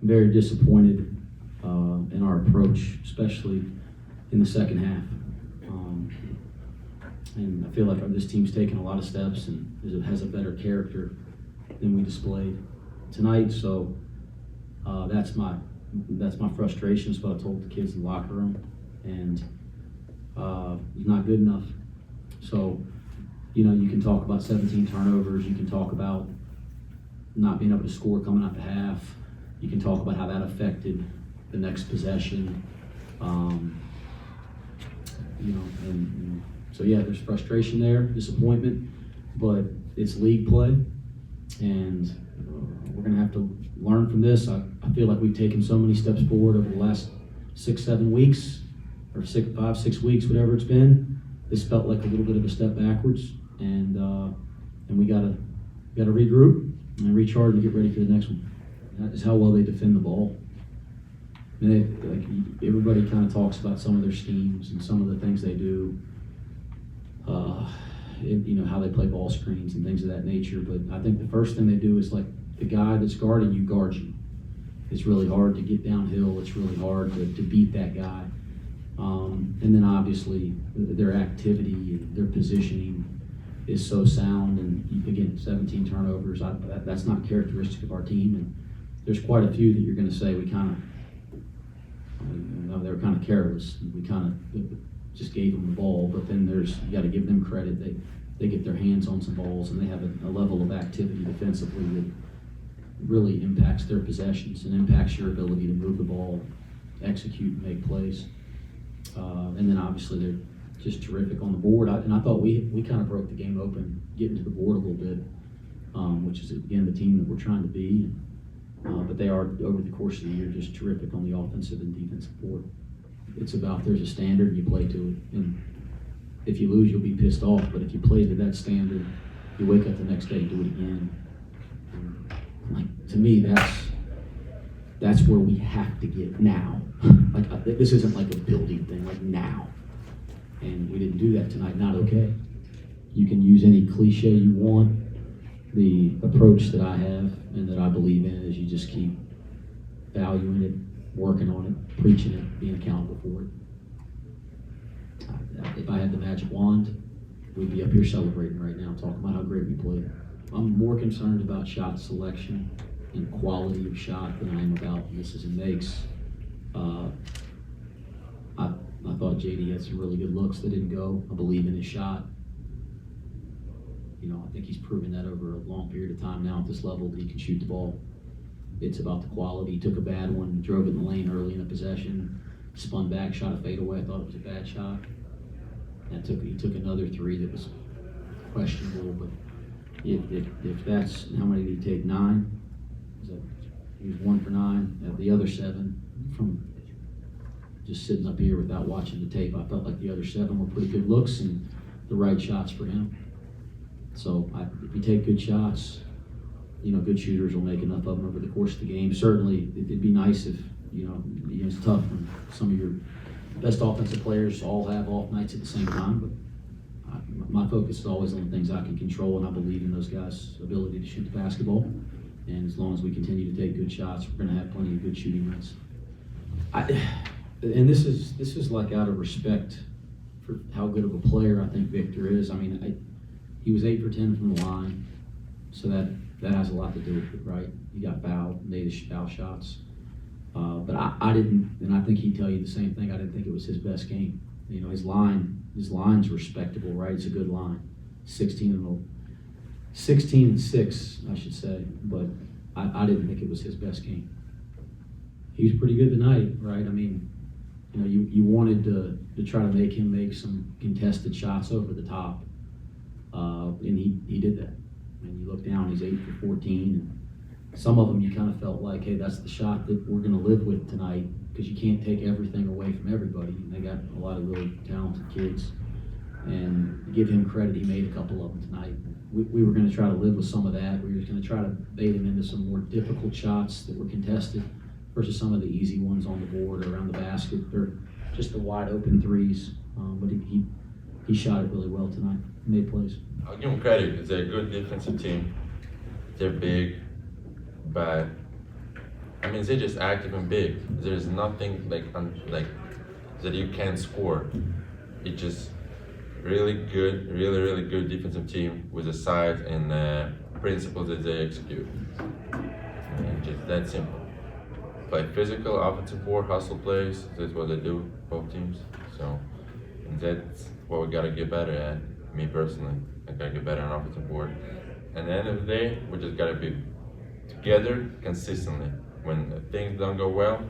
very disappointed in our approach, especially in the second half. And I feel like this team's taken a lot of steps and has a better character than we displayed tonight. So that's my frustration. It's what I told the kids in the locker room, and it's not good enough. So, you know, you can talk about 17 turnovers. You can talk about not being able to score coming out the half. You can talk about how that affected the next possession. You know, and so yeah, there's frustration there, disappointment, but it's league play, and we're gonna have to learn from this. I feel like we've taken so many steps forward over the last 6-7 weeks, or 5-6 weeks, whatever it's been. This felt like a little bit of a step backwards, and we gotta regroup and recharge and get ready for the next one. That is how well they defend the ball. And everybody kind of talks about some of their schemes and some of the things they do. You know, how they play ball screens and things of that nature. But I think the first thing they do is, like, the guy that's guarding you guards you. It's really hard to get downhill. It's really hard to beat that guy. And then obviously their activity and their positioning is so sound. And again, 17 turnovers, that's not characteristic of our team. And there's quite a few that you're going to say we kind of, they were kind of careless. We kind of just gave them the ball, but then you got to give them credit. They get their hands on some balls, and they have a level of activity defensively that really impacts their possessions and impacts your ability to move the ball, execute, and make plays. And then obviously they're just terrific on the board. And I thought we kind of broke the game open, getting to the board a little bit, which is, again, the team that we're trying to be. But they are, over the course of the year, just terrific on the offensive and defensive board. It's about, there's a standard, and you play to it. And if you lose, you'll be pissed off. But if you play to that standard, you wake up the next day and do it again. And, like, to me, that's where we have to get now. Like, this isn't like a building thing, like now. And we didn't do that tonight. Not okay. You can use any cliche you want. The approach that I have and that I believe in is you just keep valuing it, working on it, preaching it, being accountable for it. If I had the magic wand, we'd be up here celebrating right now, talking about how great we played. I'm more concerned about shot selection and quality of shot than I am about misses and makes. I thought JD had some really good looks that didn't go. I believe in his shot. You know, I think he's proven that over a long period of time now at this level that he can shoot the ball. It's about the quality. He took a bad one, drove it in the lane early in the possession, spun back, shot a fadeaway. I thought it was a bad shot. And he took another three that was questionable. But if that's, how many did he take? 9? He was 1 for 9. The other 7 from just sitting up here without watching the tape, I felt like the other 7 were pretty good looks and the right shots for him. So if you take good shots, you know, good shooters will make enough of them over the course of the game. Certainly, it'd be nice if, you know, it's tough when some of your best offensive players all have off nights at the same time, but my focus is always on the things I can control, and I believe in those guys' ability to shoot the basketball. And as long as we continue to take good shots, we're going to have plenty of good shooting nights. And this is like out of respect for how good of a player I think Viktor is. I mean, he was 8 for 10 from the line, so that has a lot to do with it, right? He got fouled, made his foul shots. But I didn't, and I think he'd tell you the same thing. I didn't think it was his best game. You know, his line's respectable, right? It's a good line. 16 and 6, I should say. But I didn't think it was his best game. He was pretty good tonight, right? I mean, you know, you wanted to try to make him make some contested shots over the top, and he did that. And you look down, he's 8 for 14, and some of them you kind of felt like, hey, that's the shot that we're going to live with tonight, because you can't take everything away from everybody. And they got a lot of really talented kids, and give him credit, he made a couple of them tonight. We were going to try to live with some of that. We were going to try to bait him into some more difficult shots that were contested versus some of the easy ones on the board or around the basket, or just the wide open threes. But he shot it really well tonight. He made plays. I'll give them credit. They're a good defensive team. They're big, but I mean, they're just active and big. There's nothing like that you can't score. It's just really good, really good defensive team with the size and principles that they execute. And just that simple. Play physical, offensive board, hustle plays. That's what they do, both teams. So that's what we gotta get better at. Me personally, I gotta get better on offensive board. And at the end of the day, we just gotta be together consistently. When things don't go well,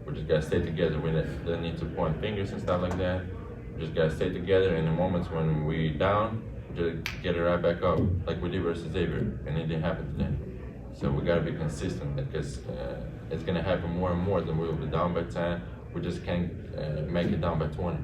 we just gotta stay together. We don't need to point fingers and stuff like that. We just gotta stay together. In the moments when we down, we just get it right back up, like we did versus Xavier, and it didn't happen today. So we gotta be consistent because it's gonna happen more and more. Then we'll be down by 10. We just can't make it down by 20.